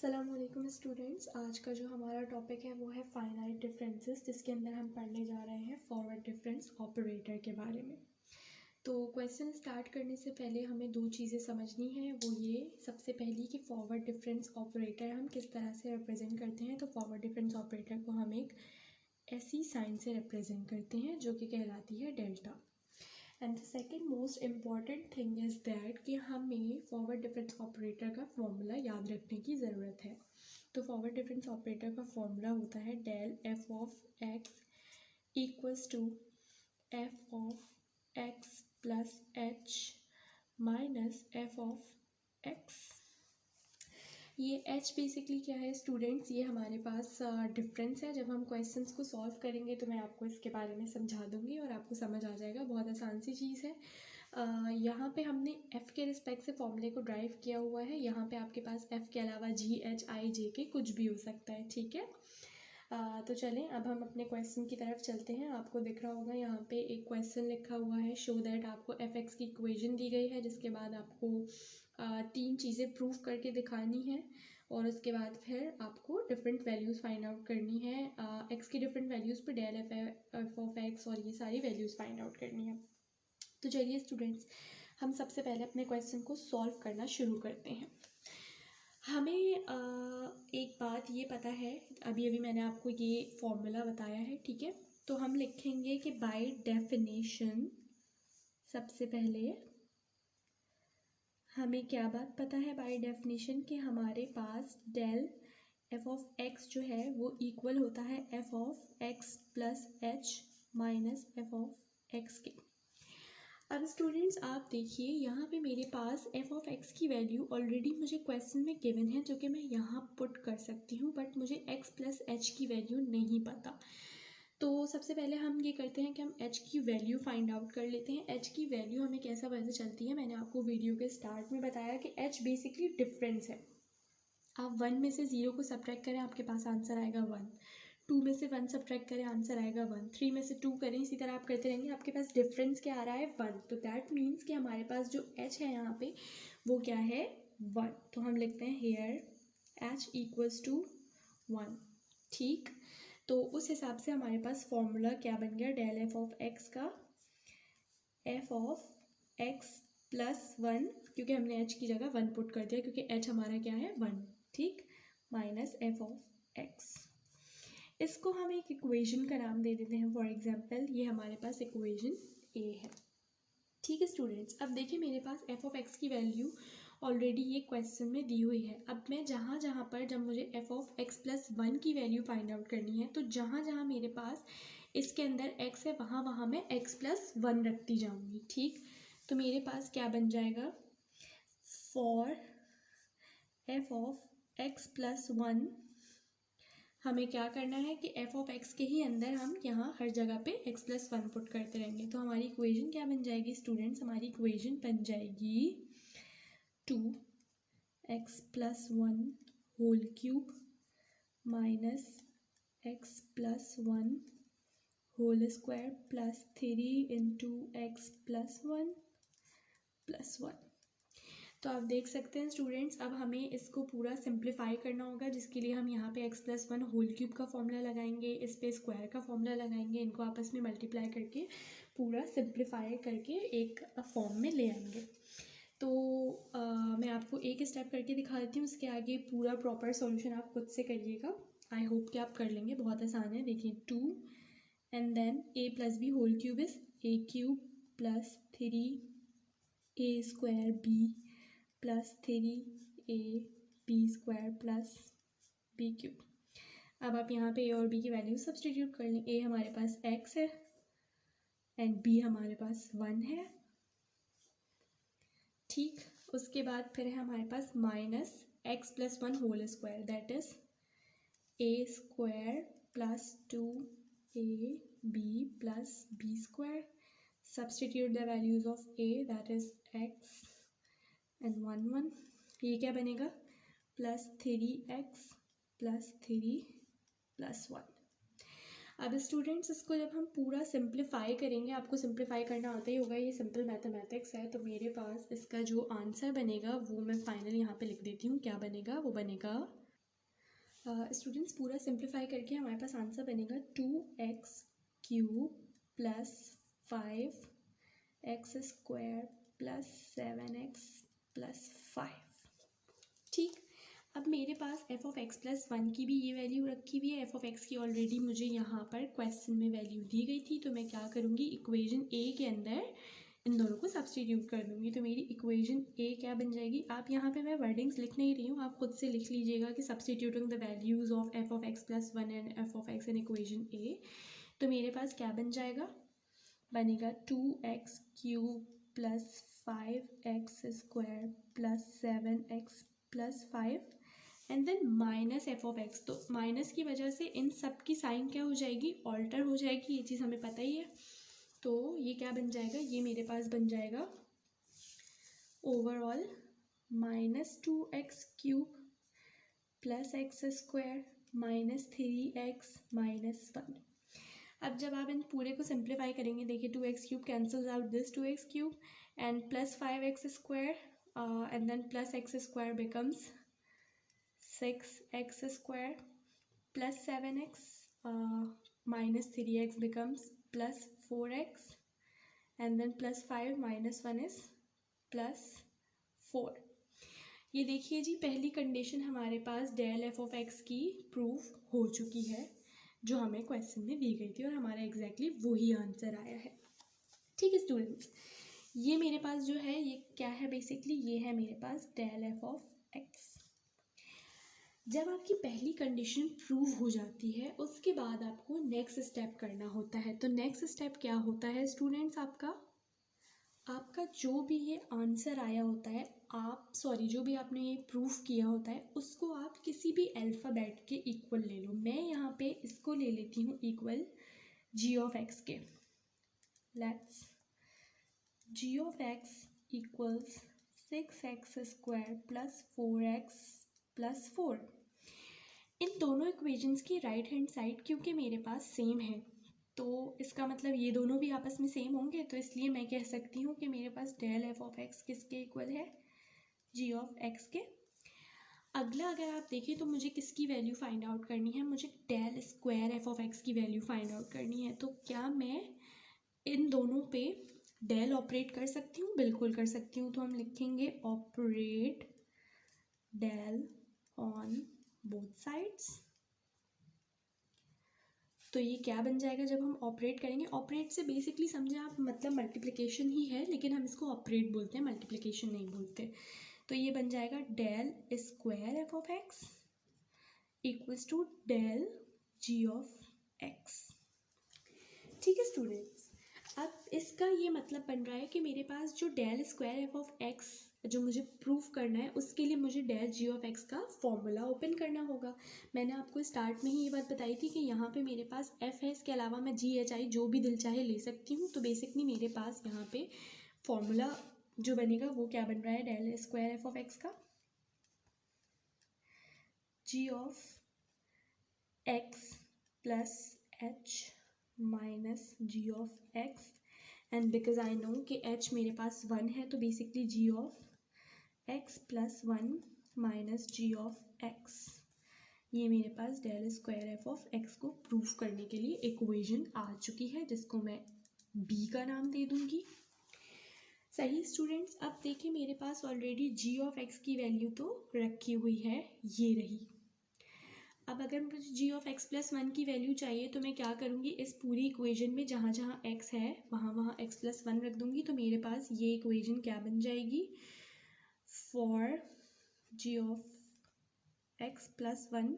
अस्सलामुअलैकुम स्टूडेंट्स। आज का जो हमारा टॉपिक है वो है फाइनाइट डिफरेंसेस, जिसके अंदर हम पढ़ने जा रहे हैं फॉरवर्ड डिफरेंस ऑपरेटर के बारे में। तो क्वेश्चन स्टार्ट करने से पहले हमें दो चीज़ें समझनी है। वो ये, सबसे पहली कि फॉरवर्ड डिफरेंस ऑपरेटर हम किस तरह से रिप्रेजेंट करते हैं। तो फॉरवर्ड डिफरेंस ऑपरेटर को हम एक ऐसी साइन से रिप्रेजेंट करते हैं जो कि कहलाती है delta. And the second most important thing is that कि हमें फॉरवर्ड डिफरेंस ऑपरेटर का फॉर्मूला याद रखने की ज़रूरत है। तो फॉरवर्ड डिफरेंस ऑपरेटर का फॉर्मूला होता है del f of x equals to f of x plus h minus f of x. ये h बेसिकली क्या है स्टूडेंट्स, ये हमारे पास डिफरेंस है। जब हम क्वेश्चंस को सॉल्व करेंगे तो मैं आपको इसके बारे में समझा दूंगी और आपको समझ आ जाएगा। बहुत आसान सी चीज़ है। यहाँ पे हमने f के रिस्पेक्ट से फॉर्मूले को ड्राइव किया हुआ है। यहाँ पे आपके पास f के अलावा g, h, i, j के कुछ भी हो सकता है, ठीक है। तो चलें अब हम अपने क्वेश्चन की तरफ चलते हैं। आपको दिख रहा होगा यहाँ पे एक क्वेश्चन लिखा हुआ है, शो दैट। आपको एफ एक्स की इक्वेशन दी गई है, जिसके बाद आपको तीन चीज़ें प्रूव करके दिखानी है और उसके बाद फिर आपको डिफरेंट वैल्यूज़ फाइंड आउट करनी है। एक्स की डिफरेंट वैल्यूज़ पे डेल एफ ऑफ एक्स और ये सारी वैल्यूज़ फाइंड आउट करनी है। तो चलिए स्टूडेंट्स, हम सबसे पहले अपने क्वेश्चन को सॉल्व करना शुरू करते हैं। हमें एक बात ये पता है, अभी मैंने आपको ये फॉर्मूला बताया है, ठीक है। तो हम लिखेंगे कि बाय डेफिनेशन सबसे पहले हमें क्या बात पता है बाय डेफिनेशन, कि हमारे पास डेल एफ ऑफ एक्स जो है वो इक्वल होता है F of x plus h minus f of x के। अब स्टूडेंट्स आप देखिए, यहाँ पे मेरे पास एफ ऑफ एक्स की वैल्यू ऑलरेडी मुझे क्वेश्चन में गिवन है, जो कि मैं यहाँ पुट कर सकती हूँ, बट मुझे एक्स प्लस एच की वैल्यू नहीं पता। तो सबसे पहले हम ये करते हैं कि हम h की वैल्यू फाइंड आउट कर लेते हैं। h की वैल्यू हमें कैसा पता चलती है, मैंने आपको वीडियो के स्टार्ट में बताया कि h बेसिकली डिफरेंस है। आप 1 में से 0 को सब्ट्रैक्ट करें, आपके पास आंसर आएगा 1। 2 में से 1 सब्ट्रैक्ट करें, आंसर आएगा 1। 3 में से 2 करें, इसी तरह आप करते रहेंगे, आपके पास डिफरेंस क्या आ रहा है 1। तो दैट मीन्स कि हमारे पास जो h है यहाँ पे वो क्या है 1। तो हम लिखते हैं हेयर h इक्वल्स टू 1, ठीक। तो उस हिसाब से हमारे पास फॉर्मूला क्या बन गया, डेल एफ ऑफ एक्स का एफ ऑफ एक्स प्लस 1, क्योंकि हमने h की जगह 1 पुट कर दिया, क्योंकि h हमारा क्या है 1, ठीक, माइनस एफ ऑफ एक्स। इसको हम एक इक्वेशन का नाम दे देते हैं। फॉर एग्जांपल ये हमारे पास इक्वेशन ए है, ठीक है स्टूडेंट्स। अब देखिए मेरे पास एफ ऑफ एक्स की वैल्यू ऑलरेडी ये क्वेश्चन में दी हुई है। अब मैं जहाँ पर जब मुझे एफ ऑफ एक्स प्लस 1 की वैल्यू फाइंड आउट करनी है, तो जहाँ मेरे पास इसके अंदर x है वहाँ मैं x प्लस 1 रखती जाऊँगी, ठीक। तो मेरे पास क्या बन जाएगा, for F of x plus 1 हमें क्या करना है कि एफ ऑफ एक्स के ही अंदर हम यहाँ हर जगह पे x प्लस 1 पुट करते रहेंगे। तो हमारी इक्वेशन क्या बन जाएगी स्टूडेंट्स, हमारी इक्वेशन बन जाएगी 2x plus 1 whole cube minus x plus 1 whole square plus 3 into x plus 1 plus 1। तो आप देख सकते हैं स्टूडेंट्स, अब हमें इसको पूरा सिंप्लीफाई करना होगा, जिसके लिए हम यहाँ पे x प्लस 1 होल क्यूब का फॉर्मूला लगाएंगे, इस पे स्क्वायर का फॉर्मूला लगाएंगे, इनको आपस में मल्टीप्लाई करके पूरा सिंप्लीफाई करके एक फॉर्म में ले आएंगे। तो मैं आपको एक स्टेप करके दिखा देती हूँ, उसके आगे पूरा प्रॉपर सॉल्यूशन आप खुद से करिएगा। आई होप कि आप कर लेंगे, बहुत आसान है। देखिए 2 and then a plus b whole cube is a cube plus 3a square b plus 3a b square plus b cube। अब आप यहाँ पे a और b की वैल्यू सब्सटीट्यूट कर लें। a हमारे पास x है एंड b हमारे पास 1 है, ठीक। उसके बाद फिर है हमारे पास minus x plus 1 whole square, that is a square plus 2ab plus b square. Substitute the values of a, that is x and 1 ये क्या बनेगा, प्लस 3x प्लस 3 प्लस 1। अब स्टूडेंट्स इसको जब हम पूरा सिंप्लीफाई करेंगे, आपको सिंप्लीफाई करना आता ही होगा, ये सिंपल मैथमेटिक्स है। तो मेरे पास इसका जो आंसर बनेगा वो मैं फाइनली यहाँ पे लिख देती हूँ। क्या बनेगा, वो बनेगा स्टूडेंट्स पूरा सिंप्लीफाई करके हमारे पास आंसर बनेगा 2x³ plus 5x² plus 7x plus 5। ठीक, अब मेरे पास f(x + 1) की भी ये वैल्यू रखी हुई है। f(x) की ऑलरेडी मुझे यहाँ पर क्वेश्चन में वैल्यू दी गई थी, तो मैं क्या करूँगी, इक्वेशन ए के अंदर इन दोनों को सब्स्टिट्यूट कर दूँगी। तो मेरी इक्वेशन ए क्या बन जाएगी, आप यहाँ पे मैं वर्डिंग्स लिख नहीं रही हूँ, आप खुद से लिख लीजिएगा कि substituting the values of f(x + 1) and f(x) in equation a. तो मेरे पास क्या बन जाएगा, बनेगा 2x³ plus 5x² plus 7x plus 5 and then minus f(x). तो माइनस की वजह से इन सब की साइन क्या हो जाएगी, ऑल्टर हो जाएगी, ये चीज़ हमें पता ही है। तो ये क्या बन जाएगा, ये मेरे पास बन जाएगा overall -2x³ plus x² minus 3x minus 1। अब जब आप इन पूरे को सिंप्लीफाई करेंगे, देखिए 2x³ cancels out this 2x³ and plus 5x² and then plus x² becomes 6x² plus 7x minus 3x becomes plus 4x and then plus 5 minus 1 is plus 4। ये देखिए जी, पहली कंडीशन हमारे पास del f(x) की proof हो चुकी है, जो हमें क्वेश्चन में दी गई थी और हमारा एग्जैक्टली वही आंसर आया है। ठीक है स्टूडेंट्स, ये मेरे पास जो है ये क्या है, बेसिकली ये है मेरे पास del f(x). जब आपकी पहली कंडीशन प्रूव हो जाती है, उसके बाद आपको नेक्स्ट स्टेप करना होता है। तो नेक्स्ट स्टेप क्या होता है स्टूडेंट्स, आपका जो भी ये आंसर आया होता है, जो भी आपने ये प्रूफ किया होता है, उसको आप किसी भी अल्फ़ाबेट के इक्वल ले लो। मैं यहाँ पे इसको ले लेती हूँ इक्वल g(x) के। Let's g(x) equals 6x² plus 4x plus 4। इन दोनों इक्वेशंस की राइट हैंड साइड क्योंकि मेरे पास सेम है, तो इसका मतलब ये दोनों भी आपस में सेम होंगे, तो इसलिए मैं कह सकती हूँ कि मेरे पास del f(x) किसके इक्वल है, g(x) के। अगला अगर आप देखें तो मुझे किसकी वैल्यू फाइंड आउट करनी है, मुझे del² f(x) की वैल्यू फाइंड आउट करनी है। तो क्या मैं इन दोनों पे del ऑपरेट कर सकती हूँ, बिल्कुल कर सकती हूँ। तो हम लिखेंगे operate del on both sides. तो ये क्या बन जाएगा जब हम ऑपरेट करेंगे, ऑपरेट से बेसिकली समझे आप मतलब मल्टीप्लिकेशन ही है, लेकिन हम इसको ऑपरेट बोलते हैं, मल्टीप्लिकेशन नहीं बोलते। तो ये बन जाएगा del² f(x) equals to del g(x). ठीक है स्टूडेंट्स, अब इसका ये मतलब बन रहा है कि मेरे पास जो del² f(x) जो मुझे प्रूफ करना है, उसके लिए मुझे del g(x) का फॉर्मूला ओपन करना होगा। मैंने आपको स्टार्ट में ही ये बात बताई थी कि यहाँ पे मेरे पास f है, इसके अलावा मैं g h i जो भी दिल चाहे ले सकती हूँ। तो बेसिकली मेरे पास यहाँ पे फॉर्मूला जो बनेगा वो क्या बन रहा है, del² f(x) का g(x) plus h minus g(x) and because I know कि h मेरे पास 1 है, तो basically g(x) plus 1 minus g(x). ये मेरे पास del² f(x) को प्रूफ करने के लिए इक्वेशन आ चुकी है, जिसको मैं b का नाम दे दूंगी। सही स्टूडेंट्स, अब देखिए मेरे पास ऑलरेडी g(x) की वैल्यू तो रखी हुई है, ये रही। अब अगर मुझे g(x + 1) की वैल्यू चाहिए, तो मैं क्या करूँगी, इस पूरी इक्वेशन में जहाँ जहाँ x है वहाँ x + 1 रख दूँगी। तो मेरे पास ये इक्वेशन क्या बन जाएगी, फॉर g(x + 1)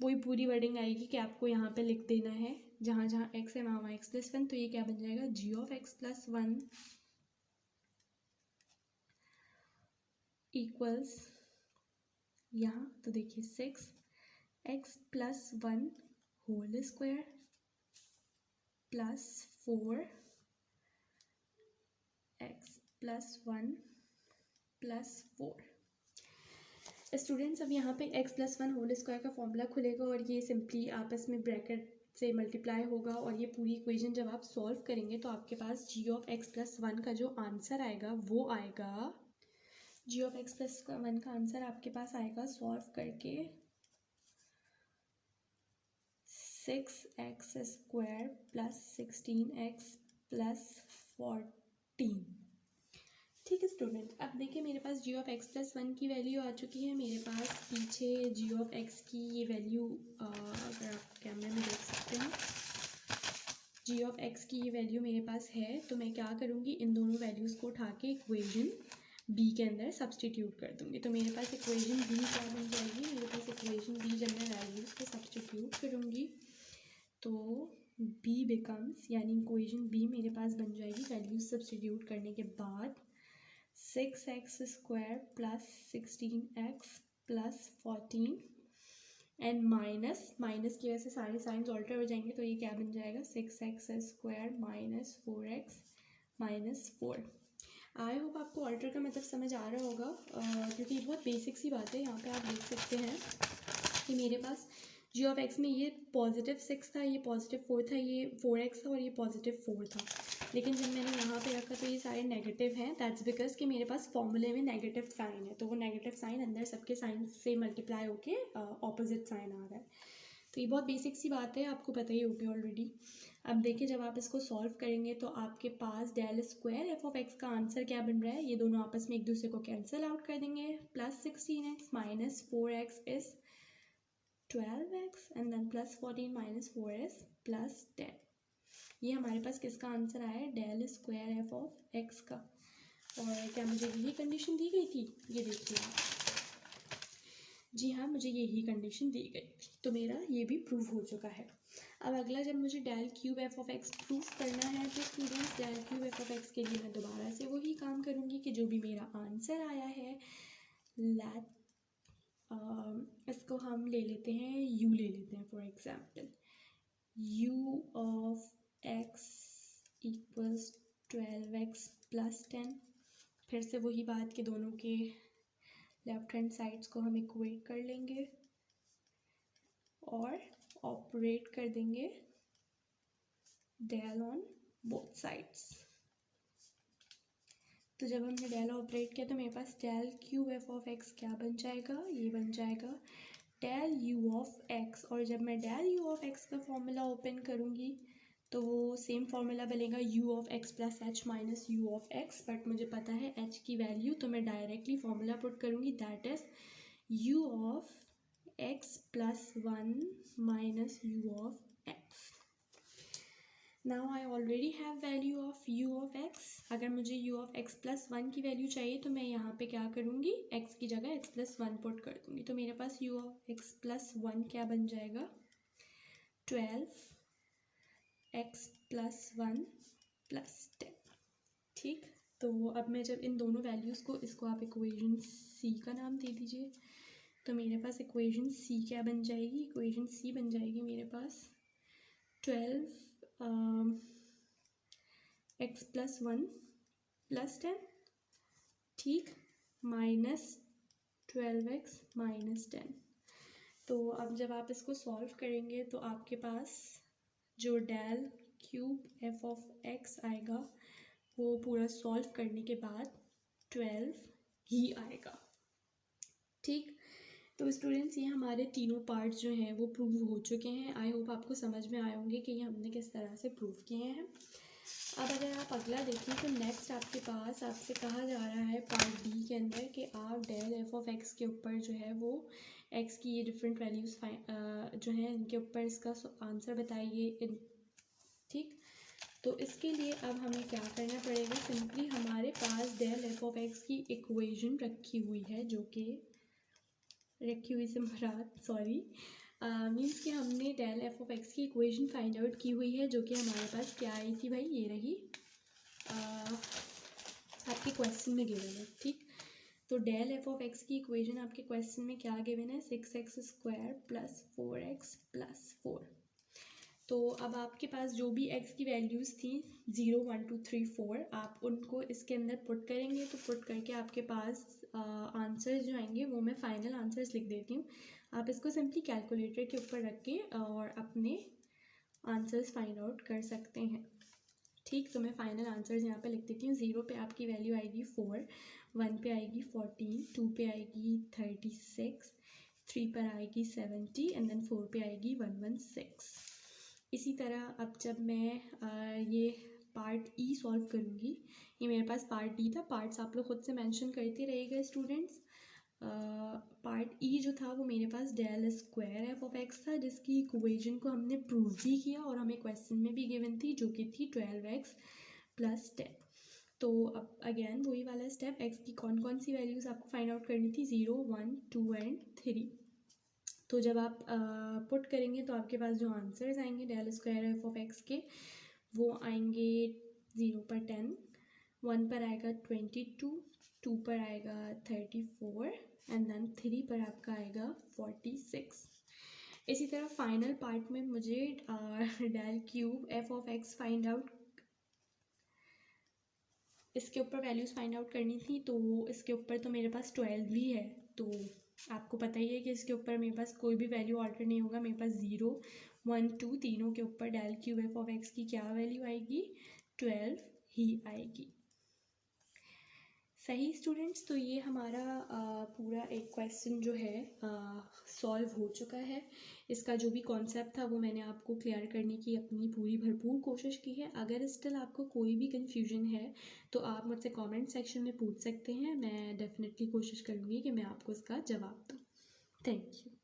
वही पूरी वर्डिंग आएगी कि आपको यहाँ पे लिख देना है, जहाँ जहाँ x है वहाँ x + 1। तो ये क्या बन जाएगा, g(x + 1) इक्वल्स यहाँ तो देखिए 6x + 1 whole square plus 4x + 1 plus 4। Students, अब यहाँ पे x + 1 होल स्क्वायर का फॉर्मूला खुलेगा और ये सिंपली आपस में ब्रैकेट से मल्टीप्लाई होगा, और ये पूरी इक्वेशन जब आप सॉल्व करेंगे तो आपके पास g(x + 1) का जो आंसर आएगा वो आएगा, g(x + 1) का आंसर आपके पास आएगा सॉल्व करके 6x² प्लस 16x प्लस 14। ठीक है स्टूडेंट, अब देखिए मेरे पास g ऑफ x प्लस 1 की वैल्यू आ चुकी है। मेरे पास पीछे g ऑफ x की ये वैल्यू अगर आप कैमरे में देख सकते हैं, g ऑफ x की ये वैल्यू मेरे पास है। तो मैं क्या करूँगी, इन दोनों वैल्यूज़ को उठा के इक्वेशन b के अंदर सब्सटीट्यूट कर दूँगी। तो मेरे पास इक्वेशन b क्या बन जाएगी, मेरे पास इक्वेशन b जब मैं वैल्यूज़ को सब्सटीट्यूट करूँगी तो b बिकम्स, यानी इक्वेशन b मेरे पास बन जाएगी वैल्यूज़ सब्सटीट्यूट करने के बाद 6x² plus 16x plus 14 and minus की वजह से सारे साइंस ऑल्टर हो जाएंगे। तो ये क्या बन जाएगा, 6x² minus 4x minus 4। I hope आपको ऑल्टर का मतलब समझ आ रहा होगा, क्योंकि ये बहुत बेसिक सी बात है। यहाँ पे आप देख सकते हैं कि मेरे पास g ऑफ x में ये पॉजिटिव 6 था, ये पॉजिटिव 4 था, ये 4x था और ये पॉजिटिव 4 था। लेकिन जब मैंने यहाँ पे रखा तो ये सारे नेगेटिव हैं। दैट्स बिकॉज कि मेरे पास फॉर्मूले में नेगेटिव साइन है, तो वो नेगेटिव साइन अंदर सबके साइन से मल्टीप्लाई होके ऑपोजिट साइन आ रहा है। तो ये बहुत बेसिक सी बात है, आपको पता ही होगी ऑलरेडी। अब देखिए जब आप इसको सॉल्व करेंगे तो आपके पास del square f of x का आंसर क्या बन रहा है, ये दोनों आपस में एक दूसरे को कैंसिल आउट कर देंगे। Plus 16x minus 4x is 12x and then plus 14 minus 4x plus 10। ये हमारे पास किसका आंसर आया है, del square f of x का। और क्या मुझे यही कंडीशन दी गई थी, ये देखिए आप, जी हाँ मुझे यही कंडीशन दी गई थी। तो मेरा ये भी प्रूव हो चुका है। अब अगला जब मुझे del cube f of x prove करना है तो students del cube f of x के लिए मैं दोबारा से वही काम करूँगी कि जो भी मेरा आंसर आया है, इसको हम ले लेते हैं u ले लेते हैं for example, u of x equals 12x plus 10। फिर से वही बात कि दोनों के लेफ्ट हैंड साइड्स को हम इक्वेट कर लेंगे और ऑपरेट कर देंगे डेल ऑन बोथ साइड्स। तो जब हमने डेल ऑपरेट किया तो मेरे पास del cube f of x क्या बन जाएगा, ये बन जाएगा डेल यू ऑफ एक्स। और जब मैं डेल यू ऑफ एक्स का फॉर्मूला ओपन करूँगी तो वो सेम फार्मूला बनेगा u of x plus h minus you of x. But मुझे पता है h की वैल्यू, तो मैं डायरेक्टली फार्मूला पुट करूँगी, that is u of x plus 1 minus you of x. Now I already have value of u of x। अगर मुझे u of x plus 1 की वैल्यू चाहिए तो मैं यहाँ पे क्या करूँगी, x की जगह x प्लस 1 पुट कर दूँगी। तो मेरे पास u ऑफ x प्लस 1 क्या बन जाएगा, 12x प्लस 1 प्लस 10। ठीक, तो अब मैं जब इन दोनों वैल्यूज़ को, इसको आप इक्वेशन c का नाम दे दीजिए। तो मेरे पास इक्वेशन c क्या बन जाएगी, इक्वेशन c बन जाएगी मेरे पास 12x प्लस 1 प्लस 10, ठीक, माइनस 12x माइनस 10। तो अब जब आप इसको सॉल्व करेंगे तो आपके पास जो del cube f of x आएगा वो पूरा सॉल्व करने के बाद 12 ही आएगा। ठीक, तो स्टूडेंट्स ये हमारे तीनों पार्ट्स जो हैं वो प्रूव हो चुके हैं। आई होप आपको समझ में आए होंगे कि ये हमने किस तरह से प्रूव किए हैं। अब अगर आप अगला देखें तो नेक्स्ट आपके पास आपसे कहा जा रहा है पार्ट डी के अंदर कि आप डेल एफ ऑफ एक्स के ऊपर जो है वो एक्स की ये डिफरेंट वैल्यूज़ जो हैं इनके ऊपर इसका आंसर बताइए। ठीक, तो इसके लिए अब हमें क्या करना पड़ेगा, सिंपली हमारे पास डेल एफ ऑफ एक्स की इक्वेशन रखी हुई है, जो कि रखी हुई से मुराद मीन्स कि हमने डेल एफ ऑफ एक्स की इक्वेशन फाइंड आउट की हुई है, जो कि हमारे पास क्या आई थी भाई, ये रही आपके क्वेश्चन में गिवन है। ठीक, तो डेल एफ ऑफ एक्स की इक्वेशन आपके क्वेश्चन में क्या गिवन है, 6x² प्लस 4x प्लस 4। तो अब आपके पास जो भी x की वैल्यूज़ थी 0 1 2 3 4, आप उनको इसके अंदर पुट करेंगे। तो पुट करके आपके पास आंसर्स जो आएंगे वो मैं फाइनल आंसर्स लिख देती हूँ। आप इसको सिंपली कैलकुलेटर के ऊपर रख के और अपने आंसर्स फाइंड आउट कर सकते हैं। ठीक, तो मैं फाइनल आंसर्स यहाँ पे लिख देती हूँ। 0 पे आपकी वैल्यू आएगी 4, 1 पे आएगी 14, 2 पे आएगी 36, 3 पर आएगी 70 एंड देन 4 पे आएगी 116। इसी तरह अब जब मैं ये पार्ट ई सॉल्व करूँगी, ये मेरे पास पार्ट डी था, पार्ट्स आप लोग खुद से मेंशन करते रहिएगा स्टूडेंट्स। पार्ट ई जो था वो मेरे पास del square f of x था, जिसकी इक्वेशन को हमने प्रूव भी किया और हमें क्वेश्चन में भी गिवन थी, जो कि थी 12x + 10। तो अब अगेन वही वाला स्टेप, एक्स की कौन कौन सी वैल्यूज़ आपको फाइंड आउट करनी थी, 0, 1, 2 एंड 3। तो जब आप पुट करेंगे तो आपके पास जो आंसर्स आएंगे del square f of x के, वो आएंगे 0 पर 10, 1 पर आएगा 22, 2 पर आएगा 34 एंड देन 3 पर आपका आएगा 46। इसी तरह फाइनल पार्ट में मुझे del cube f of x find out, इसके ऊपर वैल्यूज़ फाइंड आउट करनी थी। तो इसके ऊपर तो मेरे पास 12 ही है, तो आपको पता ही है कि इसके ऊपर मेरे पास कोई भी वैल्यू ऑल्टर नहीं होगा। मेरे पास 0, 1, 2 तीनों के ऊपर del cube f of x की क्या वैल्यू आएगी, 12 ही आएगी। सही स्टूडेंट्स, तो ये हमारा पूरा एक क्वेश्चन जो है सॉल्व हो चुका है। इसका जो भी कॉन्सेप्ट था वो मैंने आपको क्लियर करने की अपनी पूरी भरपूर कोशिश की है। अगर स्टिल आपको कोई भी कन्फ्यूजन है तो आप मुझसे कमेंट सेक्शन में पूछ सकते हैं, मैं डेफिनेटली कोशिश करूँगी कि मैं आपको इसका जवाब दूँ। Thank you.